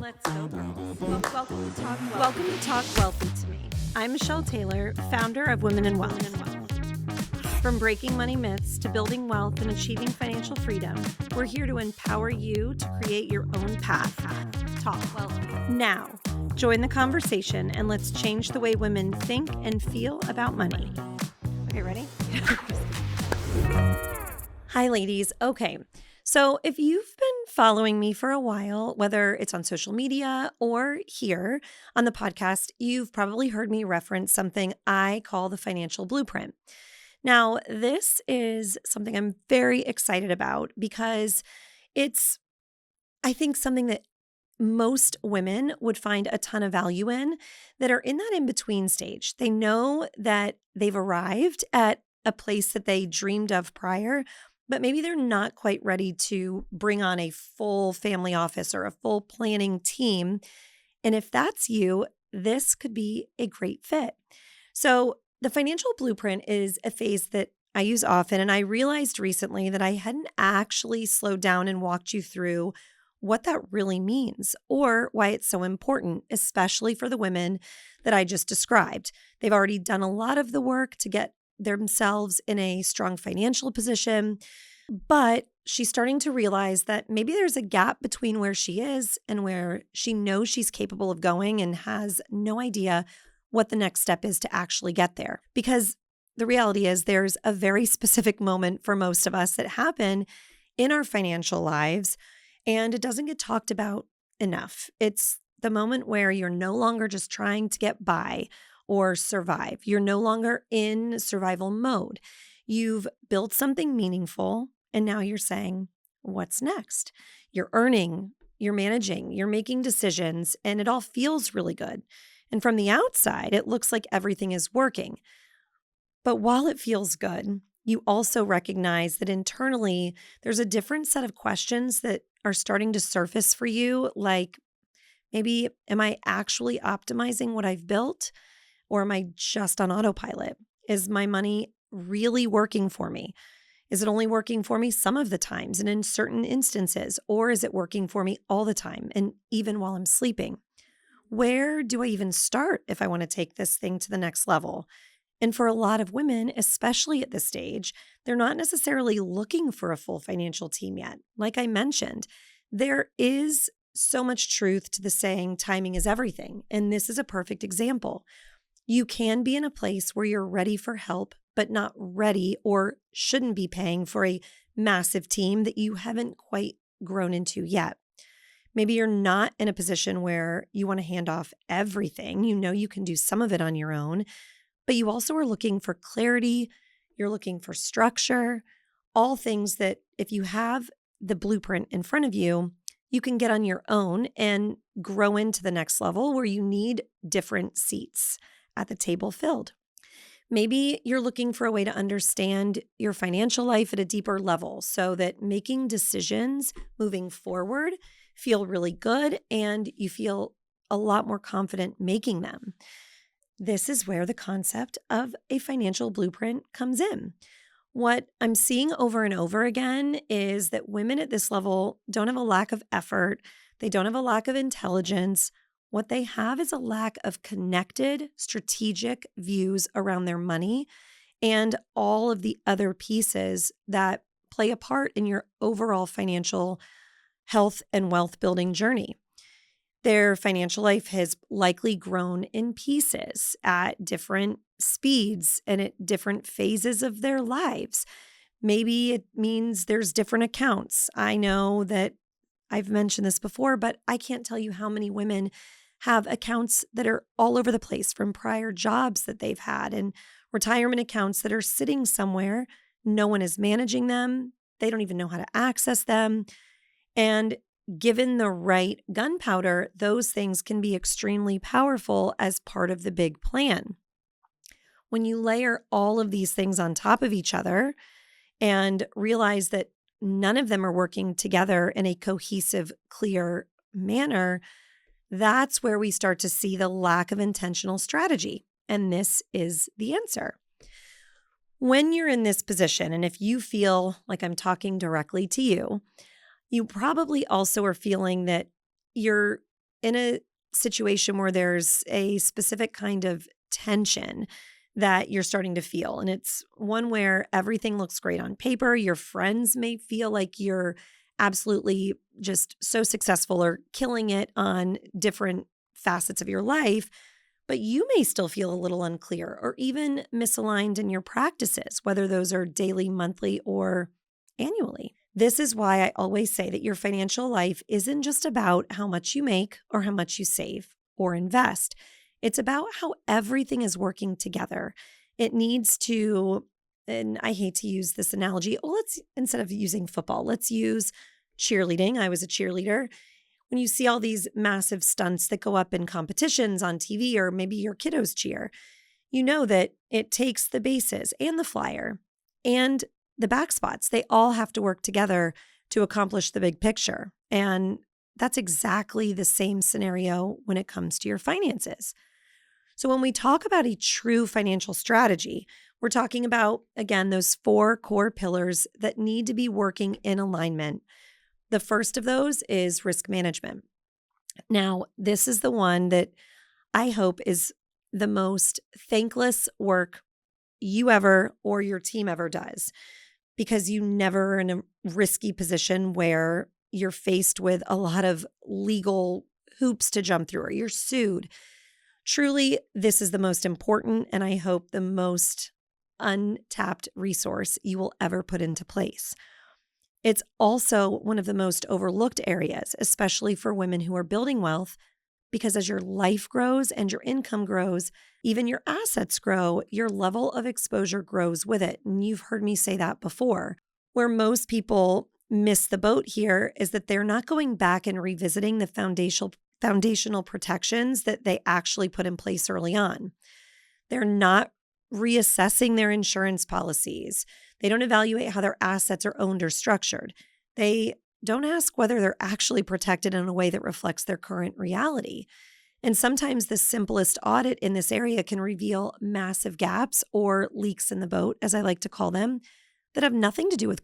Let's go, girls. Welcome to Talk Wealthy to Me. I'm Michelle Taylor, founder of Women in Wealth. From breaking money myths to building wealth and achieving financial freedom, we're here to empower you to create your own path. Talk Wealthy. Now, join the conversation and let's change the way women think and feel about money. Okay, ready? Hi, ladies. Okay. So if you've been following me for a while, whether it's on social media or here on the podcast, you've probably heard me reference something I call the financial blueprint. Now, this is something I'm very excited about because it's, I think, something that most women would find a ton of value in that are in that in-between stage. They know that they've arrived at a place that they dreamed of prior, but maybe they're not quite ready to bring on a full family office or a full planning team. And if that's you, this could be a great fit. So the financial blueprint is a phase that I use often, and I realized recently that I hadn't actually slowed down and walked you through what that really means or why it's so important, especially for the women that I just described. They've already done a lot of the work to get themselves in a strong financial position, but she's starting to realize that maybe there's a gap between where she is and where she knows she's capable of going and has no idea what the next step is to actually get there. Because the reality is there's a very specific moment for most of us that happen in our financial lives, and it doesn't get talked about enough. It's the moment where you're no longer just trying to get by or survive. You're no longer in survival mode. You've built something meaningful, and now you're saying, what's next? You're earning, you're managing, you're making decisions, and it all feels really good. And from the outside, it looks like everything is working. But while it feels good, you also recognize that internally, there's a different set of questions that are starting to surface for you, like maybe, am I actually optimizing what I've built? Or am I just on autopilot? Is my money really working for me? Is it only working for me some of the times and in certain instances? Or is it working for me all the time and even while I'm sleeping? Where do I even start if I want to take this thing to the next level? And for a lot of women, especially at this stage, they're not necessarily looking for a full financial team yet. Like I mentioned, there is so much truth to the saying, timing is everything. And this is a perfect example. You can be in a place where you're ready for help, but not ready or shouldn't be paying for a massive team that you haven't quite grown into yet. Maybe you're not in a position where you want to hand off everything. You know you can do some of it on your own, but you also are looking for clarity. You're looking for structure, all things that if you have the blueprint in front of you, you can get on your own and grow into the next level where you need different seats at the table filled. Maybe you're looking for a way to understand your financial life at a deeper level so that making decisions moving forward feel really good and you feel a lot more confident making them. This is where the concept of a financial blueprint comes in. What I'm seeing over and over again is that women at this level don't have a lack of effort. They don't have a lack of intelligence. What they have is a lack of connected, strategic views around their money and all of the other pieces that play a part in your overall financial health and wealth building journey. Their financial life has likely grown in pieces at different speeds and at different phases of their lives. Maybe it means there's different accounts. I know that I've mentioned this before, but I can't tell you how many women have accounts that are all over the place from prior jobs that they've had and retirement accounts that are sitting somewhere. No one is managing them. They don't even know how to access them. And given the right gunpowder, those things can be extremely powerful as part of the big plan. When you layer all of these things on top of each other and realize that none of them are working together in a cohesive, clear manner, that's where we start to see the lack of intentional strategy. And this is the answer. When you're in this position, and if you feel like I'm talking directly to you, you probably also are feeling that you're in a situation where there's a specific kind of tension that you're starting to feel. And it's one where everything looks great on paper. Your friends may feel like you're absolutely just so successful or killing it on different facets of your life, but you may still feel a little unclear or even misaligned in your practices, whether those are daily, monthly, or annually. This is why I always say that your financial life isn't just about how much you make or how much you save or invest. It's about how everything is working together. It needs to, and I hate to use this analogy, instead of using football, let's use cheerleading. I was a cheerleader. When you see all these massive stunts that go up in competitions on TV, or maybe your kiddos cheer, you know that it takes the bases and the flyer and the back spots. They all have to work together to accomplish the big picture. And that's exactly the same scenario when it comes to your finances. So when we talk about a true financial strategy, we're talking about, again, those 4 core pillars that need to be working in alignment. The first of those is risk management. Now, this is the one that I hope is the most thankless work you ever or your team ever does, because you never are in a risky position where you're faced with a lot of legal hoops to jump through or you're sued. Truly, this is the most important and I hope the most untapped resource you will ever put into place. It's also one of the most overlooked areas, especially for women who are building wealth, because as your life grows and your income grows, even your assets grow, your level of exposure grows with it. And you've heard me say that before. Where most people miss the boat here is that they're not going back and revisiting the foundational protections that they actually put in place early on. They're not reassessing their insurance policies. They don't evaluate how their assets are owned or structured. They don't ask whether they're actually protected in a way that reflects their current reality. And sometimes the simplest audit in this area can reveal massive gaps or leaks in the boat, as I like to call them, that have nothing to do with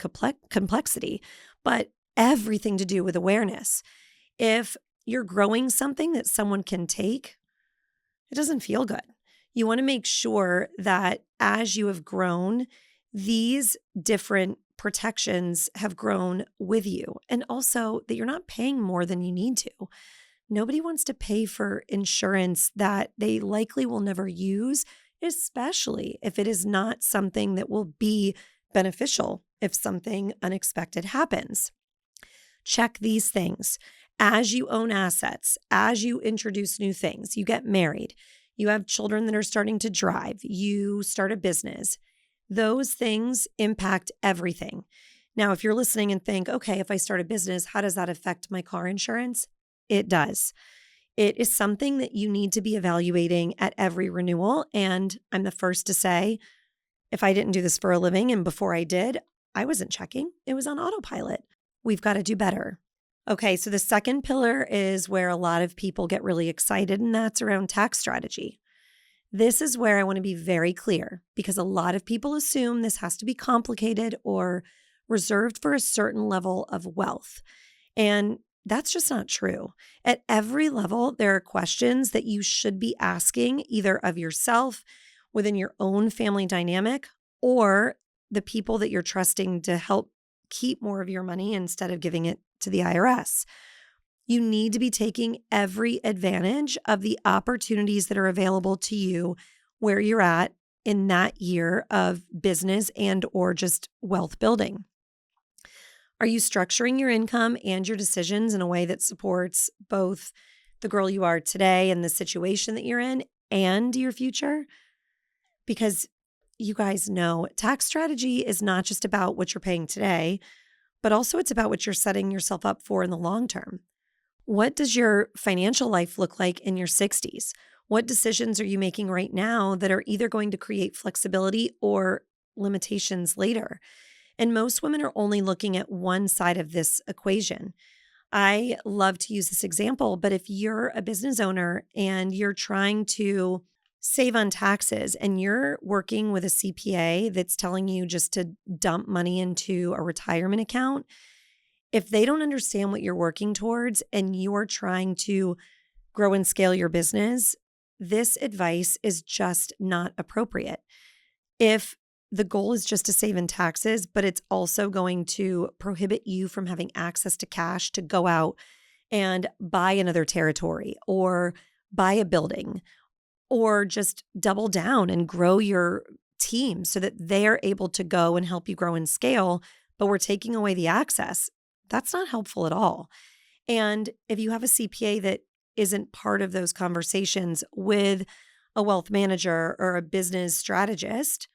complexity, but everything to do with awareness. If you're growing something that someone can take, it doesn't feel good. You want to make sure that as you have grown, these different protections have grown with you, and also that you're not paying more than you need to. Nobody wants to pay for insurance that they likely will never use, especially if it is not something that will be beneficial if something unexpected happens. Check these things. As you own assets, as you introduce new things, you get married, you have children that are starting to drive, you start a business. Those things impact everything. Now, if you're listening and think, okay, if I start a business, how does that affect my car insurance? It does. It is something that you need to be evaluating at every renewal. And I'm the first to say, if I didn't do this for a living and before I did, I wasn't checking. It was on autopilot. We've got to do better. Okay, so the second pillar is where a lot of people get really excited, and that's around tax strategy. This is where I want to be very clear, because a lot of people assume this has to be complicated or reserved for a certain level of wealth. And that's just not true. At every level, there are questions that you should be asking either of yourself within your own family dynamic or the people that you're trusting to help keep more of your money instead of giving it to the IRS. You need to be taking every advantage of the opportunities that are available to you where you're at in that year of business and or just wealth building. Are you structuring your income and your decisions in a way that supports both the girl you are today and the situation that you're in and your future? Because you guys know tax strategy is not just about what you're paying today, but also it's about what you're setting yourself up for in the long term. What does your financial life look like in your 60s? What decisions are you making right now that are either going to create flexibility or limitations later? And most women are only looking at one side of this equation. I love to use this example, but if you're a business owner and you're trying to save on taxes and you're working with a CPA that's telling you just to dump money into a retirement account, if they don't understand what you're working towards and you're trying to grow and scale your business, this advice is just not appropriate. If the goal is just to save in taxes, but it's also going to prohibit you from having access to cash to go out and buy another territory or buy a building or just double down and grow your team so that they're able to go and help you grow and scale, but we're taking away the access, that's not helpful at all. And if you have a CPA that isn't part of those conversations with a wealth manager or a business strategist,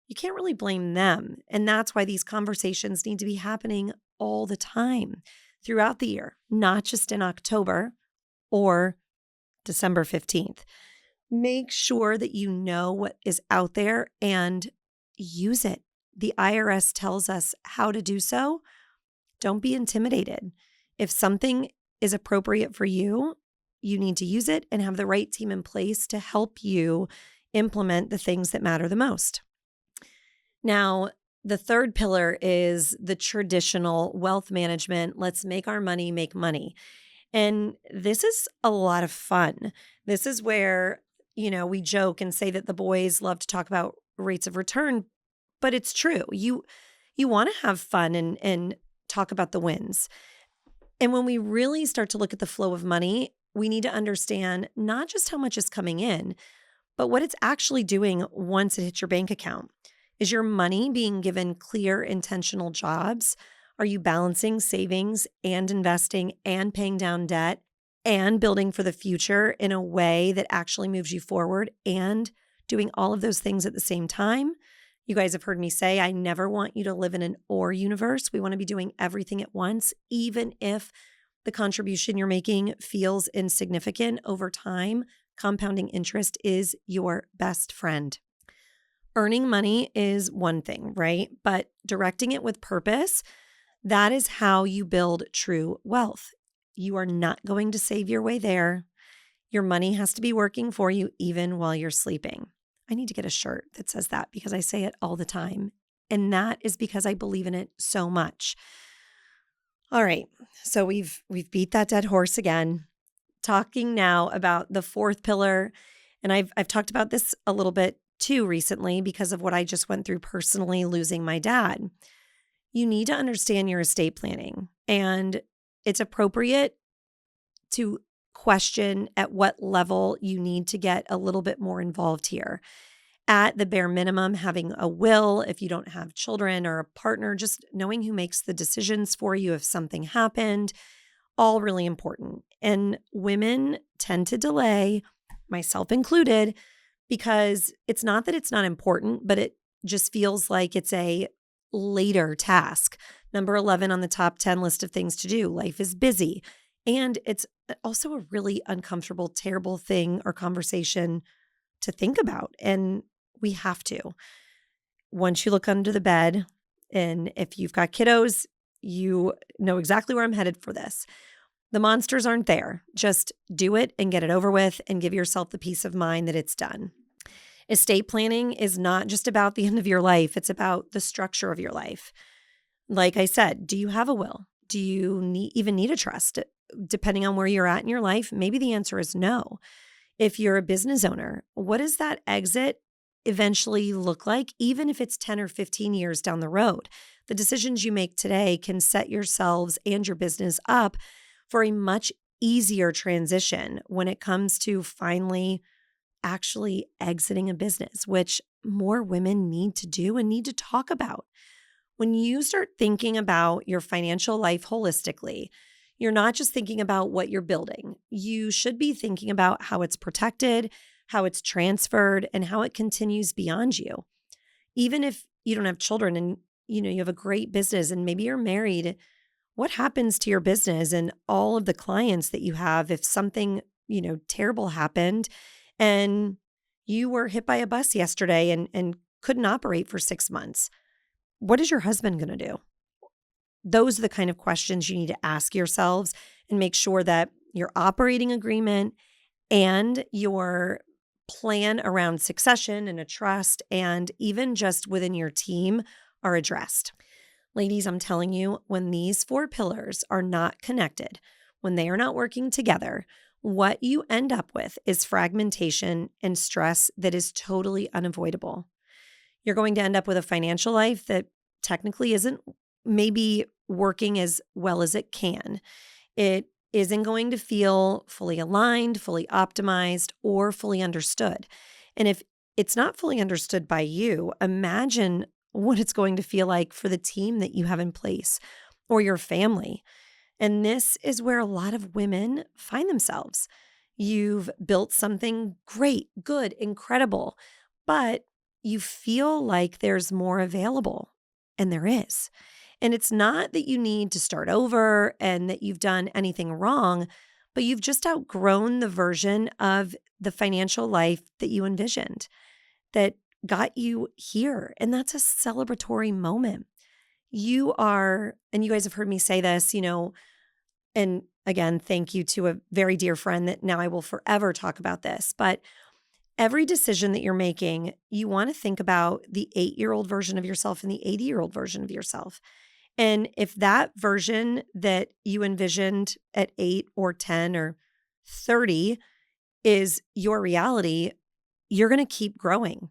you can't really blame them. And that's why these conversations need to be happening all the time throughout the year, not just in October or December 15th. Make sure that you know what is out there and use it. The IRS tells us how to do so. Don't be intimidated. If something is appropriate for you, you need to use it and have the right team in place to help you implement the things that matter the most. Now, the third pillar is the traditional wealth management. Let's make our money make money. And this is a lot of fun. This is where, we joke and say that the boys love to talk about rates of return, but it's true. You want to have fun and talk about the wins. And when we really start to look at the flow of money, we need to understand not just how much is coming in, but what it's actually doing once it hits your bank account. Is your money being given clear, intentional jobs? Are you balancing savings and investing and paying down debt and building for the future in a way that actually moves you forward and doing all of those things at the same time? You guys have heard me say, I never want you to live in an or universe. We want to be doing everything at once, even if the contribution you're making feels insignificant over time. Compounding interest is your best friend. Earning money is one thing, right? But directing it with purpose, that is how you build true wealth. You are not going to save your way there. Your money has to be working for you even while you're sleeping. I need to get a shirt that says that because I say it all the time. And that is because I believe in it so much. All right. So we've beat that dead horse again. Talking now about the fourth pillar. And I've talked about this a little bit too recently because of what I just went through personally, losing my dad. You need to understand your estate planning, and it's appropriate to question at what level you need to get a little bit more involved here. At the bare minimum, having a will, if you don't have children or a partner, just knowing who makes the decisions for you if something happened, all really important. And women tend to delay, myself included, because it's not that it's not important, but it just feels like it's a later task. Number 11 on the top 10 list of things to do. Life is busy. And it's also a really uncomfortable, terrible thing or conversation to think about. And we have to. Once you look under the bed, and if you've got kiddos, you know exactly where I'm headed for this. The monsters aren't there. Just do it and get it over with and give yourself the peace of mind that it's done. Estate planning is not just about the end of your life. It's about the structure of your life. Like I said, do you have a will? Do you even need a trust? Depending on where you're at in your life, maybe the answer is no. If you're a business owner, what does that exit eventually look like, even if it's 10 or 15 years down the road? The decisions you make today can set yourselves and your business up for a much easier transition when it comes to finally actually exiting a business, which more women need to do and need to talk about. When you start thinking about your financial life holistically, you're not just thinking about what you're building. You should be thinking about how it's protected, how it's transferred, and how it continues beyond you. Even if you don't have children and you have a great business and maybe you're married, what happens to your business and all of the clients that you have if something, terrible happened and you were hit by a bus yesterday and couldn't operate for 6 months? What is your husband going to do? Those are the kind of questions you need to ask yourselves and make sure that your operating agreement and your plan around succession and a trust and even just within your team are addressed. Ladies, I'm telling you, when these 4 pillars are not connected, when they are not working together, what you end up with is fragmentation and stress that is totally unavoidable. You're going to end up with a financial life that technically isn't maybe working as well as it can. It isn't going to feel fully aligned, fully optimized, or fully understood. And if it's not fully understood by you, imagine what it's going to feel like for the team that you have in place or your family. And this is where a lot of women find themselves. You've built something great, good, incredible, but you feel like there's more available, and there is. And it's not that you need to start over and that you've done anything wrong, but you've just outgrown the version of the financial life that you envisioned that got you here. And that's a celebratory moment. You are, and you guys have heard me say this, and again, thank you to a very dear friend that now I will forever talk about this. But every decision that you're making, you want to think about the 8-year-old version of yourself and the 80-year-old version of yourself. And if that version that you envisioned at 8 or 10 or 30 is your reality, you're going to keep growing.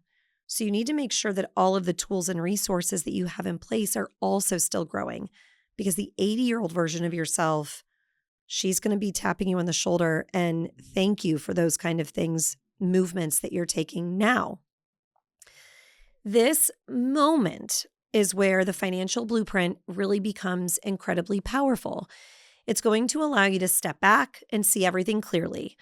So you need to make sure that all of the tools and resources that you have in place are also still growing, because the 80-year-old version of yourself, she's going to be tapping you on the shoulder and thank you for those kind of things, movements that you're taking now. This moment is where the financial blueprint really becomes incredibly powerful. It's going to allow you to step back and see everything clearly.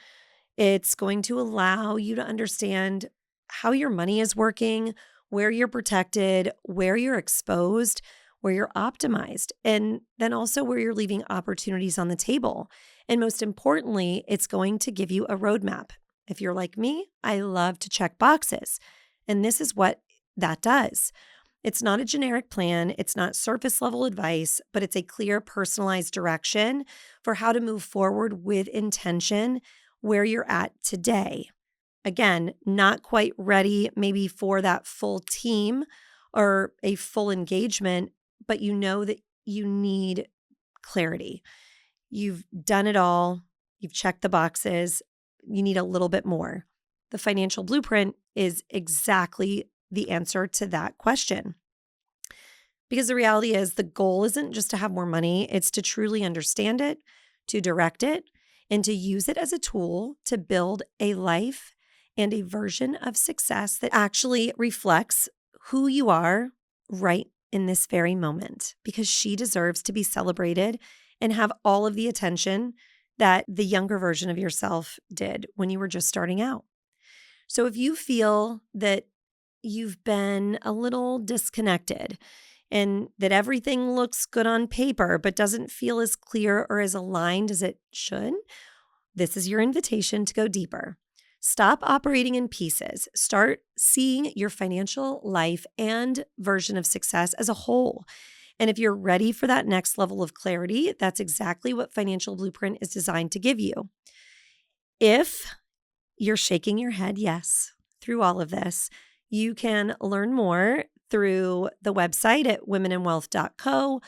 It's going to allow you to understand how your money is working, where you're protected, where you're exposed, where you're optimized, and then also where you're leaving opportunities on the table. And most importantly, it's going to give you a roadmap. If you're like me, I love to check boxes. And this is what that does. It's not a generic plan. It's not surface level advice, but it's a clear, personalized direction for how to move forward with intention where you're at today. Again, not quite ready maybe for that full team or a full engagement, but you know that you need clarity. You've done it all. You've checked the boxes. You need a little bit more. The financial blueprint is exactly the answer to that question. Because the reality is the goal isn't just to have more money, it's to truly understand it, to direct it, and to use it as a tool to build a life and a version of success that actually reflects who you are right in this very moment, because she deserves to be celebrated and have all of the attention that the younger version of yourself did when you were just starting out. So if you feel that you've been a little disconnected and that everything looks good on paper but doesn't feel as clear or as aligned as it should, this is your invitation to go deeper. Stop operating in pieces. Start seeing your financial life and version of success as a whole. And if you're ready for that next level of clarity, that's exactly what Financial Blueprint is designed to give you. If you're shaking your head yes through all of this, you can learn more through the website at womenandwealth.co,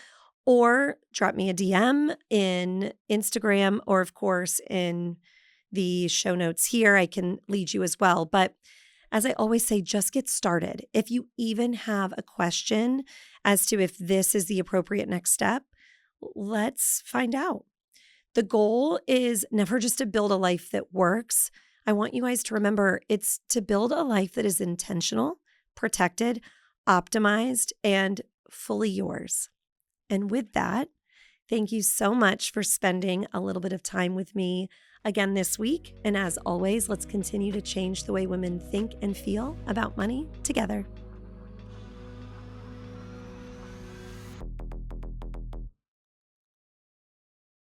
or drop me a DM in Instagram, or of course in the show notes here. I can lead you as well. But as I always say, just get started. If you even have a question as to if this is the appropriate next step, let's find out. The goal is never just to build a life that works. I want you guys to remember it's to build a life that is intentional, protected, optimized, and fully yours. And with that, thank you so much for spending a little bit of time with me again this week. And as always, let's continue to change the way women think and feel about money together.